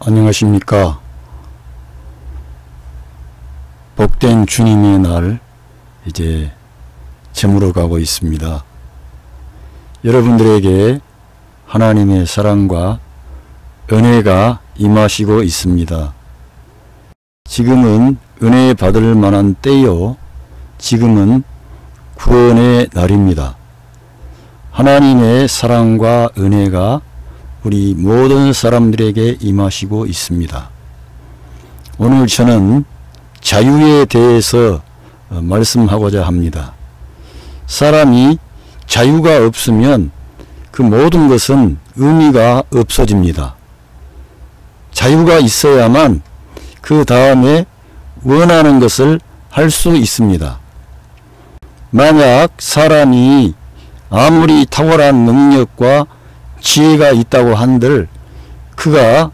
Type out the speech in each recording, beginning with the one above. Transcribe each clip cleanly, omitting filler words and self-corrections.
안녕하십니까. 복된 주님의 날 이제 저물어 가고 있습니다. 여러분들에게 하나님의 사랑과 은혜가 임하시고 있습니다. 지금은 은혜 받을 만한 때요, 지금은 구원의 날입니다. 하나님의 사랑과 은혜가 우리 모든 사람들에게 임하시고 있습니다. 오늘 저는 자유에 대해서 말씀하고자 합니다. 사람이 자유가 없으면 그 모든 것은 의미가 없어집니다. 자유가 있어야만 그 다음에 원하는 것을 할 수 있습니다. 만약 사람이 아무리 탁월한 능력과 지혜가 있다고 한들 그가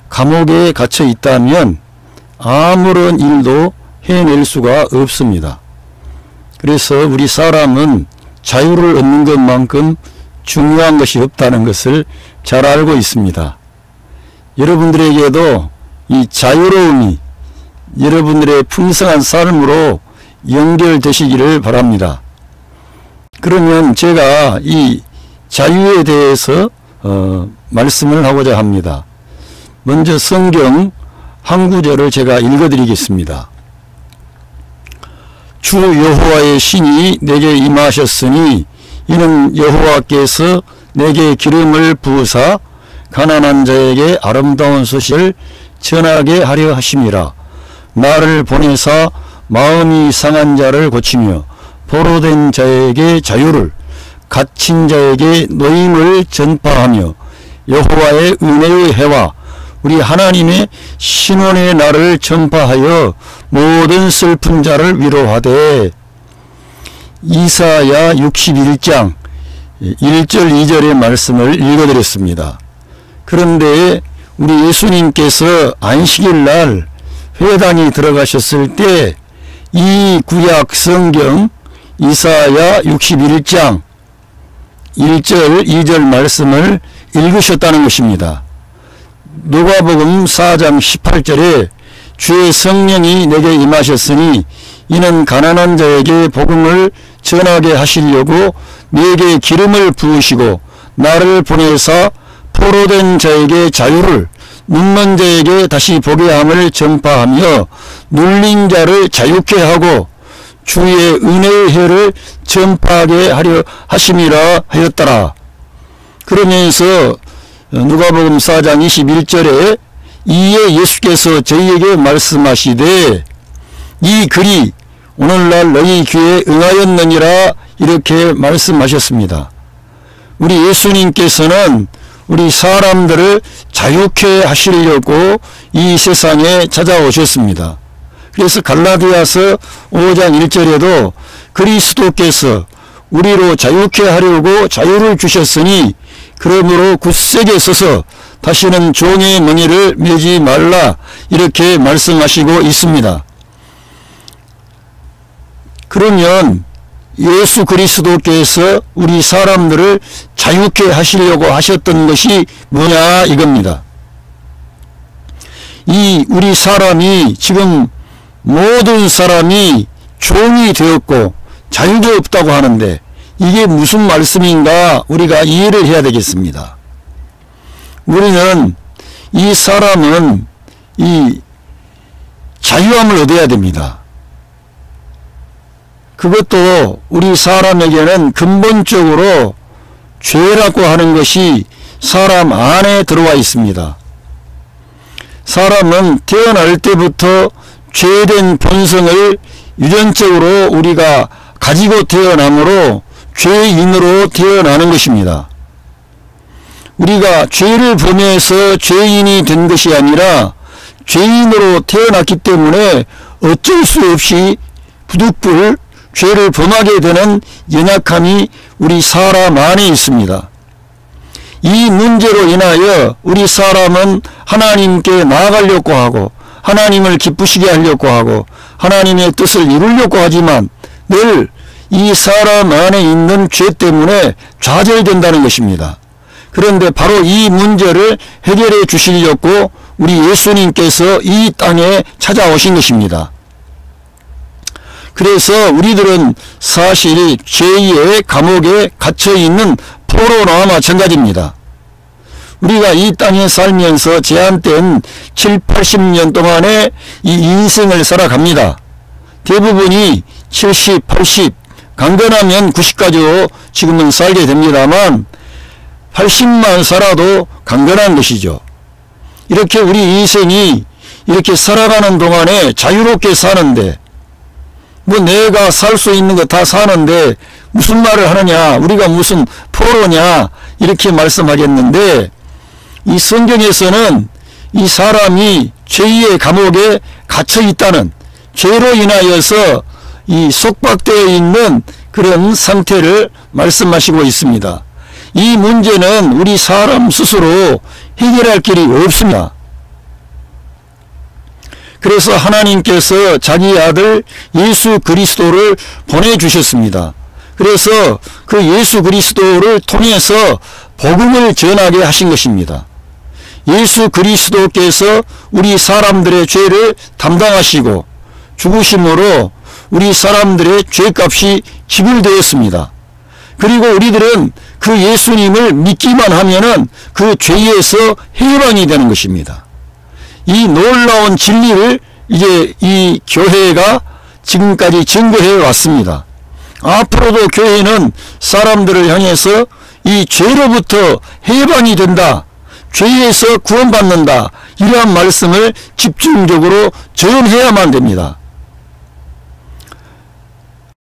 감옥에 갇혀 있다면 아무런 일도 해낼 수가 없습니다. 그래서 우리 사람은 자유를 얻는 것만큼 중요한 것이 없다는 것을 잘 알고 있습니다. 여러분들에게도 이 자유로움이 여러분들의 풍성한 삶으로 연결되시기를 바랍니다. 그러면 제가 이 자유에 대해서 말씀을 하고자 합니다. 먼저 성경 한 구절을 제가 읽어드리겠습니다. 주 여호와의 신이 내게 임하셨으니 이는 여호와께서 내게 기름을 부으사 가난한 자에게 아름다운 소식을 전하게 하려 하심이라. 나를 보내사 마음이 상한 자를 고치며 포로된 자에게 자유를, 갇힌 자에게 노임을 전파하며 여호와의 은혜의 해와 우리 하나님의 신원의 날을 전파하여 모든 슬픈 자를 위로하되. 이사야 61장 1절 2절의 말씀을 읽어드렸습니다. 그런데 우리 예수님께서 안식일 날 회당에 들어가셨을 때 이 구약 성경 이사야 61장 1절 2절 말씀을 읽으셨다는 것입니다. 누가복음 4장 18절에 주의 성령이 내게 임하셨으니 이는 가난한 자에게 복음을 전하게 하시려고 내게 기름을 부으시고 나를 보내사 포로된 자에게 자유를, 눈먼 자에게 다시 보게 함을 전파하며 눌린 자를 자유케 하고 주의 은혜의 해를 전파하게 하려 하심이라 하였더라. 그러면서 누가복음 4장 21절에 이에 예수께서 저희에게 말씀하시되 이 글이 오늘날 너희 귀에 응하였느니라 이렇게 말씀하셨습니다. 우리 예수님께서는 우리 사람들을 자유케 하시려고 이 세상에 찾아오셨습니다. 그래서 갈라디아서 5장 1절에도 그리스도께서 우리로 자유케 하려고 자유를 주셨으니 그러므로 굳세게 서서 다시는 종의 멍에를 매지 말라 이렇게 말씀하시고 있습니다. 그러면 예수 그리스도께서 우리 사람들을 자유케 하시려고 하셨던 것이 뭐냐 이겁니다. 이 우리 사람이 지금 모든 사람이 종이 되었고 자유가 없다고 하는데 이게 무슨 말씀인가 우리가 이해를 해야 되겠습니다. 우리는 이 사람은 이 자유함을 얻어야 됩니다. 그것도 우리 사람에게는 근본적으로 죄라고 하는 것이 사람 안에 들어와 있습니다. 사람은 태어날 때부터 죄된 본성을 유전적으로 우리가 가지고 태어나므로 죄인으로 태어나는 것입니다. 우리가 죄를 범해서 죄인이 된 것이 아니라 죄인으로 태어났기 때문에 어쩔 수 없이 부득불 죄를 범하게 되는 연약함이 우리 사람 안에 있습니다. 이 문제로 인하여 우리 사람은 하나님께 나아가려고 하고 하나님을 기쁘시게 하려고 하고 하나님의 뜻을 이루려고 하지만 늘 이 사람 안에 있는 죄 때문에 좌절된다는 것입니다. 그런데 바로 이 문제를 해결해 주시려고 우리 예수님께서 이 땅에 찾아오신 것입니다. 그래서 우리들은 사실 죄의 감옥에 갇혀있는 포로나 마찬가지입니다. 우리가 이 땅에 살면서 제한된 7, 80년 동안의 이 인생을 살아갑니다. 대부분이 70, 80, 강건하면 90까지도 지금은 살게 됩니다만 80만 살아도 강건한 것이죠. 이렇게 우리 인생이 이렇게 살아가는 동안에 자유롭게 사는데 뭐 내가 살 수 있는 거 다 사는데 무슨 말을 하느냐, 우리가 무슨 포로냐 이렇게 말씀하겠는데, 이 성경에서는 이 사람이 죄의 감옥에 갇혀 있다는, 죄로 인하여서 이 속박되어 있는 그런 상태를 말씀하시고 있습니다. 이 문제는 우리 사람 스스로 해결할 길이 없습니다. 그래서 하나님께서 자기 아들 예수 그리스도를 보내주셨습니다. 그래서 그 예수 그리스도를 통해서 복음을 전하게 하신 것입니다. 예수 그리스도께서 우리 사람들의 죄를 담당하시고 죽으심으로 우리 사람들의 죄값이 지불되었습니다. 그리고 우리들은 그 예수님을 믿기만 하면은 그 죄에서 해방이 되는 것입니다. 이 놀라운 진리를 이제 이 교회가 지금까지 증거해 왔습니다. 앞으로도 교회는 사람들을 향해서 이 죄로부터 해방이 된다, 죄에서 구원받는다, 이러한 말씀을 집중적으로 전해야만 됩니다.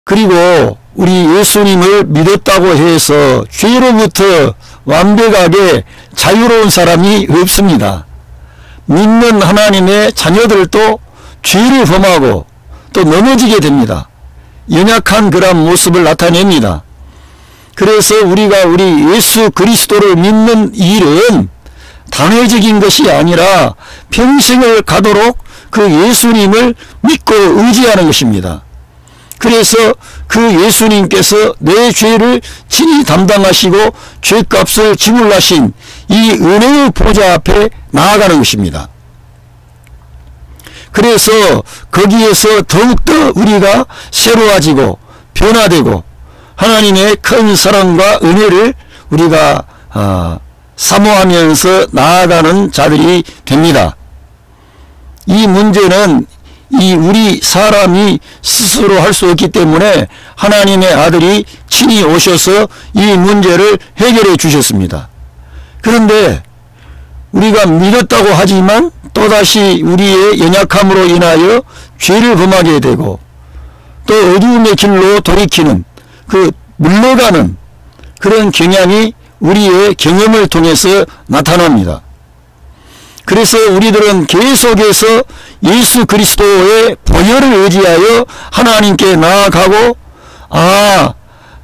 그리고 우리 예수님을 믿었다고 해서 죄로부터 완벽하게 자유로운 사람이 없습니다. 믿는 하나님의 자녀들도 죄를 범하고 또 넘어지게 됩니다. 연약한 그런 모습을 나타냅니다. 그래서 우리가 우리 예수 그리스도를 믿는 일은 단회적인 것이 아니라 평생을 가도록 그 예수님을 믿고 의지하는 것입니다. 그래서 그 예수님께서 내 죄를 친히 담당하시고 죄값을 지불하신 이 은혜의 보좌 앞에 나아가는 것입니다. 그래서 거기에서 더욱더 우리가 새로워지고 변화되고 하나님의 큰 사랑과 은혜를 우리가 사모하면서 나아가는 자들이 됩니다. 이 문제는 이 우리 사람이 스스로 할 수 없기 때문에 하나님의 아들이 친히 오셔서 이 문제를 해결해 주셨습니다. 그런데 우리가 믿었다고 하지만 또다시 우리의 연약함으로 인하여 죄를 범하게 되고 또 어두움의 길로 돌이키는 그 물러가는 그런 경향이 우리의 경험을 통해서 나타납니다. 그래서 우리들은 계속해서 예수 그리스도의 보혈을 의지하여 하나님께 나아가고,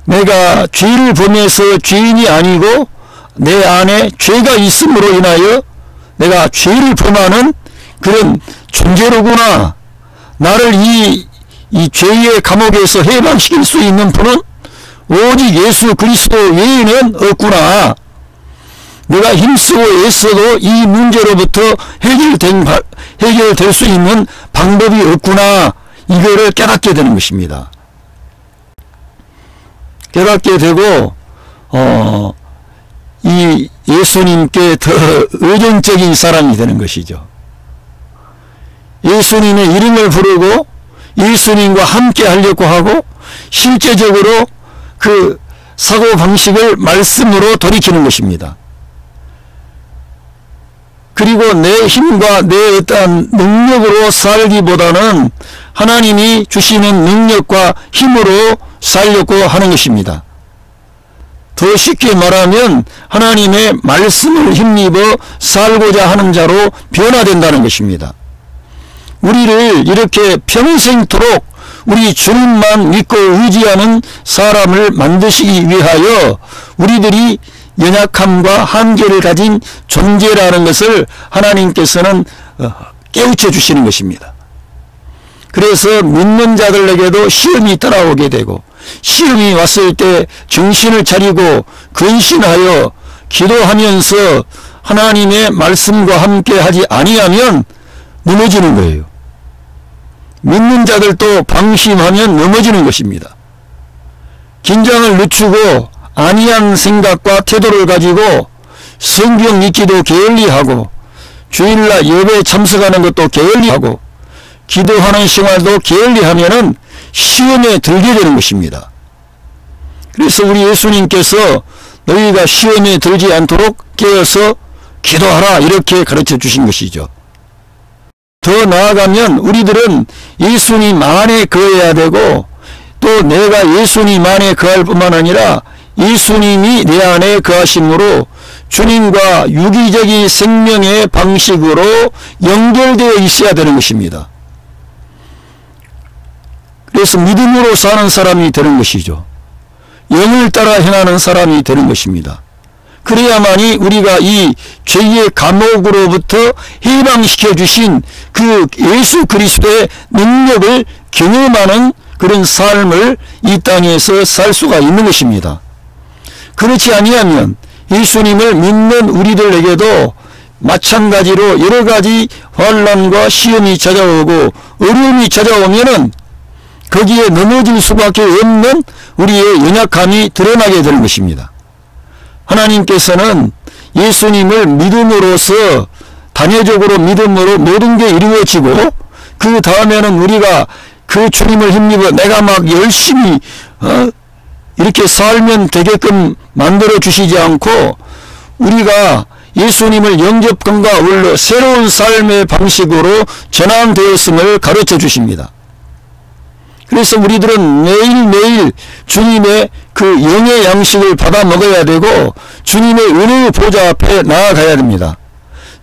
내가 죄를 범해서 죄인이 아니고 내 안에 죄가 있음으로 인하여 내가 죄를 범하는 그런 존재로구나, 나를 이 죄의 감옥에서 해방시킬 수 있는 분은 오직 예수 그리스도 외에는 없구나, 내가 힘쓰고 애써도 이 문제로부터 해결될 수 있는 방법이 없구나, 이거를 깨닫게 되는 것입니다. 깨닫게 되고 이 예수님께 더 의존적인 사람이 되는 것이죠. 예수님의 이름을 부르고 예수님과 함께 하려고 하고 실제적으로 그 사고방식을 말씀으로 돌이키는 것입니다. 그리고 내 힘과 내 어떠한 능력으로 살기보다는 하나님이 주시는 능력과 힘으로 살려고 하는 것입니다. 더 쉽게 말하면 하나님의 말씀을 힘입어 살고자 하는 자로 변화된다는 것입니다. 우리를 이렇게 평생토록 우리 주님만 믿고 의지하는 사람을 만드시기 위하여 우리들이 연약함과 한계를 가진 존재라는 것을 하나님께서는 깨우쳐 주시는 것입니다. 그래서 믿는 자들에게도 시험이 따라오게 되고 시험이 왔을 때 정신을 차리고 근신하여 기도하면서 하나님의 말씀과 함께 하지 아니하면 넘어지는 거예요. 믿는 자들도 방심하면 넘어지는 것입니다. 긴장을 늦추고 아니한 생각과 태도를 가지고 성경 읽기도 게을리하고 주일날 예배에 참석하는 것도 게을리하고 기도하는 생활도 게을리하면은 시험에 들게 되는 것입니다. 그래서 우리 예수님께서 너희가 시험에 들지 않도록 깨어서 기도하라 이렇게 가르쳐 주신 것이죠. 더 나아가면 우리들은 예수님 안에 거해야 되고 또 내가 예수님 안에 거할 뿐만 아니라 예수님이 내 안에 거하심으로 주님과 유기적인 생명의 방식으로 연결되어 있어야 되는 것입니다. 그래서 믿음으로 사는 사람이 되는 것이죠. 영을 따라 행하는 사람이 되는 것입니다. 그래야만이 우리가 이 죄의 감옥으로부터 해방시켜 주신 그 예수 그리스도의 능력을 경험하는 그런 삶을 이 땅에서 살 수가 있는 것입니다. 그렇지 아니하면 예수님을 믿는 우리들에게도 마찬가지로 여러 가지 환난과 시험이 찾아오고 어려움이 찾아오면은 거기에 넘어질 수밖에 없는 우리의 연약함이 드러나게 되는 것입니다. 하나님께서는 예수님을 믿음으로써 단회적으로 믿음으로 모든 게 이루어지고 그 다음에는 우리가 그 주님을 힘입어 내가 막 열심히 이렇게 살면 되게끔 만들어 주시지 않고 우리가 예수님을 영접함과 아울러 새로운 삶의 방식으로 전환되었음을 가르쳐 주십니다. 그래서 우리들은 매일매일 주님의 그 영의 양식을 받아 먹어야 되고 주님의 은혜의 보좌 앞에 나아가야 됩니다.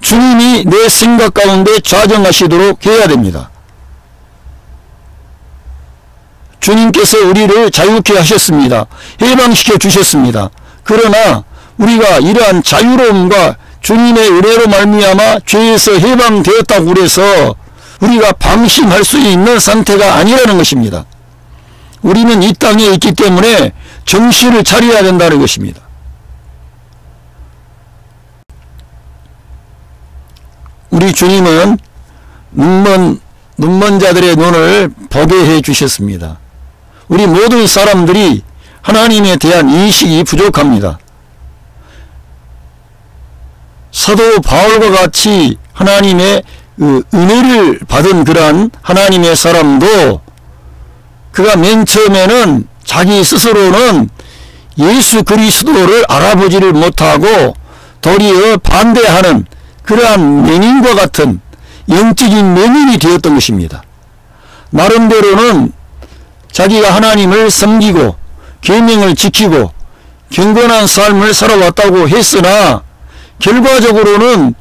주님이 내 생각 가운데 좌정하시도록 해야 됩니다. 주님께서 우리를 자유케 하셨습니다. 해방시켜 주셨습니다. 그러나 우리가 이러한 자유로움과 주님의 은혜로 말미암아 죄에서 해방되었다고 그래서 우리가 방심할 수 있는 상태가 아니라는 것입니다. 우리는 이 땅에 있기 때문에 정신을 차려야 된다는 것입니다. 우리 주님은 눈먼 자들의 눈을 보게 해 주셨습니다. 우리 모든 사람들이 하나님에 대한 인식이 부족합니다. 사도 바울과 같이 하나님의 은혜를 받은 그러한 하나님의 사람도 그가 맨 처음에는 자기 스스로는 예수 그리스도를 알아보지를 못하고 도리어 반대하는 그러한 맹인과 같은 영적인 맹인이 되었던 것입니다. 나름대로는 자기가 하나님을 섬기고 계명을 지키고 경건한 삶을 살아왔다고 했으나 결과적으로는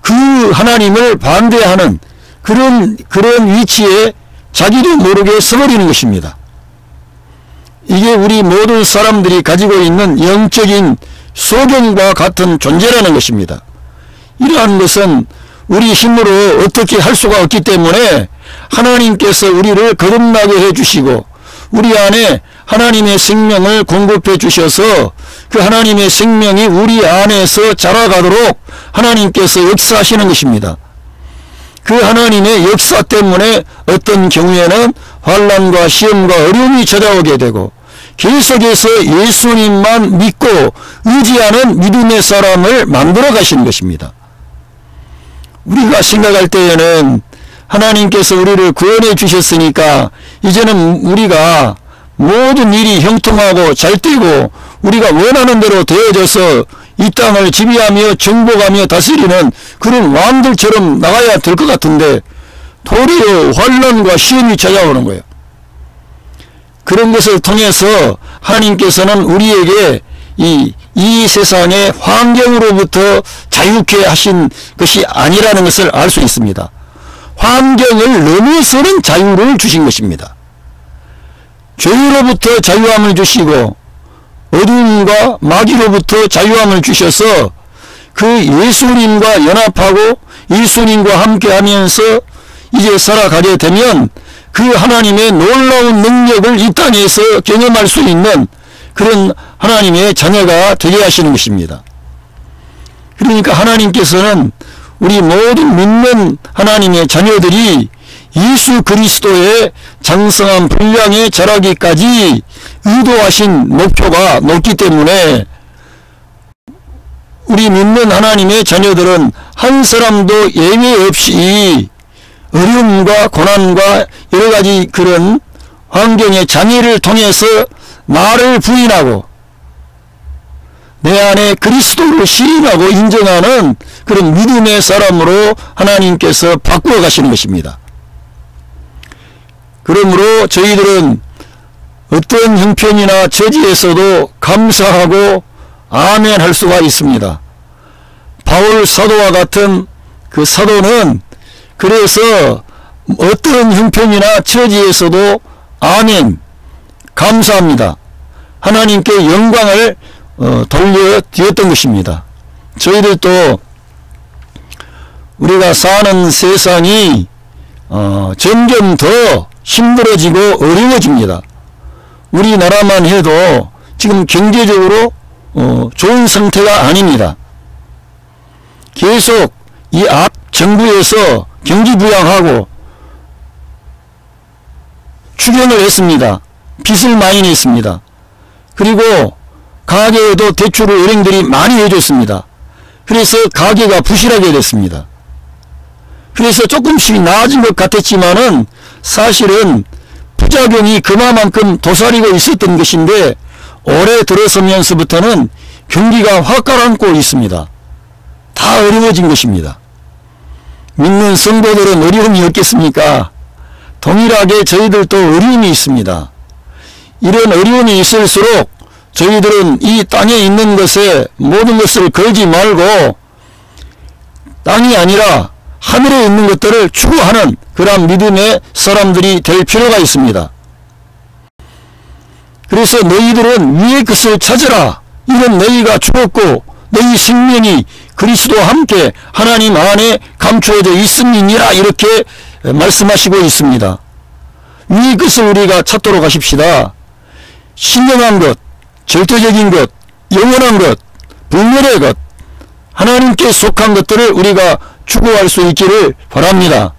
그 하나님을 반대하는 그런 위치에 자기도 모르게 서버리는 것입니다. 이게 우리 모든 사람들이 가지고 있는 영적인 소경과 같은 존재라는 것입니다. 이러한 것은 우리 힘으로 어떻게 할 수가 없기 때문에 하나님께서 우리를 거듭나게 해주시고 우리 안에 하나님의 생명을 공급해 주셔서 그 하나님의 생명이 우리 안에서 자라가도록 하나님께서 역사하시는 것입니다. 그 하나님의 역사 때문에 어떤 경우에는 환난과 시험과 어려움이 찾아오게 되고 계속해서 예수님만 믿고 의지하는 믿음의 사람을 만들어 가시는 것입니다. 우리가 생각할 때에는 하나님께서 우리를 구원해 주셨으니까 이제는 우리가 모든 일이 형통하고 잘 되고 우리가 원하는 대로 되어져서 이 땅을 지배하며 정복하며 다스리는 그런 왕들처럼 나가야 될 것 같은데 도리어 환난과 시험이 찾아오는 거예요. 그런 것을 통해서 하나님께서는 우리에게 이 세상의 환경으로부터 자유케 하신 것이 아니라는 것을 알 수 있습니다. 환경을 넘어서는 자유를 주신 것입니다. 죄로부터 자유함을 주시고 어둠과 마귀로부터 자유함을 주셔서 그 예수님과 연합하고 예수님과 함께하면서 이제 살아가게 되면 그 하나님의 놀라운 능력을 이 땅에서 경험할 수 있는 그런 하나님의 자녀가 되게 하시는 것입니다. 그러니까 하나님께서는 우리 모든 믿는 하나님의 자녀들이 예수 그리스도의 장성한 분량에 자라기까지 의도하신 목표가 높기 때문에 우리 믿는 하나님의 자녀들은 한 사람도 예외 없이 어려움과 고난과 여러 가지 그런 환경의 장애를 통해서 나를 부인하고 내 안에 그리스도를 시인하고 인정하는 그런 믿음의 사람으로 하나님께서 바꾸어 가시는 것입니다. 그러므로 저희들은 어떤 형편이나 처지에서도 감사하고 아멘 할 수가 있습니다. 바울 사도와 같은 그 사도는 그래서 어떤 형편이나 처지에서도 아멘 감사합니다. 하나님께 영광을 돌려드렸던 것입니다. 저희들도 우리가 사는 세상이 점점 더 힘들어지고 어려워집니다. 우리나라만 해도 지금 경제적으로 좋은 상태가 아닙니다. 계속 이 앞 정부에서 경기부양하고 추경을 했습니다. 빚을 많이 냈습니다. 그리고 가계에도 대출을 은행들이 많이 해줬습니다. 그래서 가계가 부실하게 됐습니다. 그래서 조금씩 나아진 것 같았지만은 사실은 부작용이 그만큼 도사리고 있었던 것인데 올해 들어서면서부터는 경기가 확 가라앉고 있습니다. 다 어려워진 것입니다. 믿는 성도들은 어려움이 없겠습니까? 동일하게 저희들도 어려움이 있습니다. 이런 어려움이 있을수록 저희들은 이 땅에 있는 것에 모든 것을 걸지 말고 땅이 아니라 하늘에 있는 것들을 추구하는 그런 믿음의 사람들이 될 필요가 있습니다. 그래서 너희들은 위의 것을 찾으라. 이는 너희가 죽었고 너희 생명이 그리스도와 함께 하나님 안에 감추어져 있음이니라 이렇게 말씀하시고 있습니다. 위의 것을 우리가 찾도록 하십시다. 신령한 것, 절대적인 것, 영원한 것, 불멸의 것, 하나님께 속한 것들을 우리가 추구할 수 있기를 바랍니다.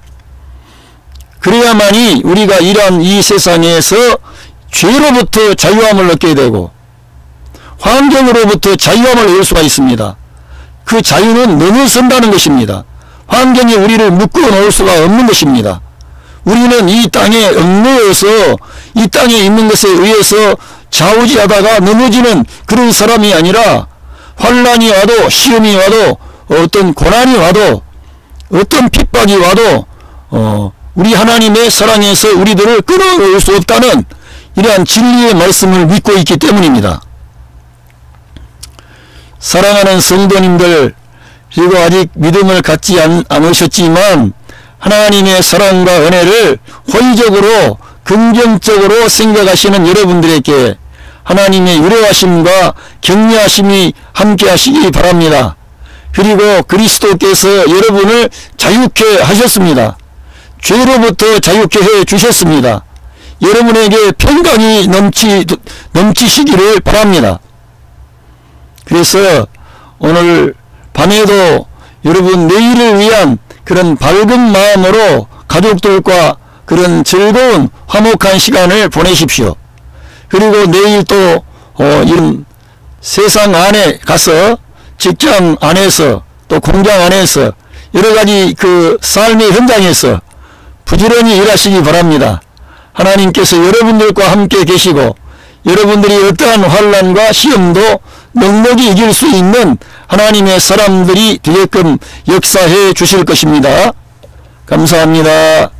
그래야만이 우리가 이러한 이 세상에서 죄로부터 자유함을 얻게 되고 환경으로부터 자유함을 얻을 수가 있습니다. 그 자유는 넘어선다는 것입니다. 환경이 우리를 묶어 놓을 수가 없는 것입니다. 우리는 이 땅에 얽매여서 이 땅에 있는 것에 의해서 좌우지하다가 넘어지는 그런 사람이 아니라 환난이 와도 시험이 와도 어떤 고난이 와도 어떤 핍박이 와도 우리 하나님의 사랑에서 우리들을 끊어놓을 수 없다는 이러한 진리의 말씀을 믿고 있기 때문입니다. 사랑하는 성도님들, 그리고 아직 믿음을 갖지 않으셨지만 하나님의 사랑과 은혜를 호의적으로 긍정적으로 생각하시는 여러분들에게 하나님의 위로하심과 격려하심이 함께 하시기 바랍니다. 그리고 그리스도께서 여러분을 자유케 하셨습니다. 죄로부터 자유케 해 주셨습니다. 여러분에게 평강이 넘치시기를 바랍니다. 그래서 오늘 밤에도 여러분 내일을 위한 그런 밝은 마음으로 가족들과 그런 즐거운 화목한 시간을 보내십시오. 그리고 내일 또 이런 세상 안에 가서 직장 안에서 또 공장 안에서 여러가지 그 삶의 현장에서 부지런히 일하시기 바랍니다. 하나님께서 여러분들과 함께 계시고 여러분들이 어떠한 환난과 시험도 넉넉히 이길 수 있는 하나님의 사람들이 되게끔 역사해 주실 것입니다. 감사합니다.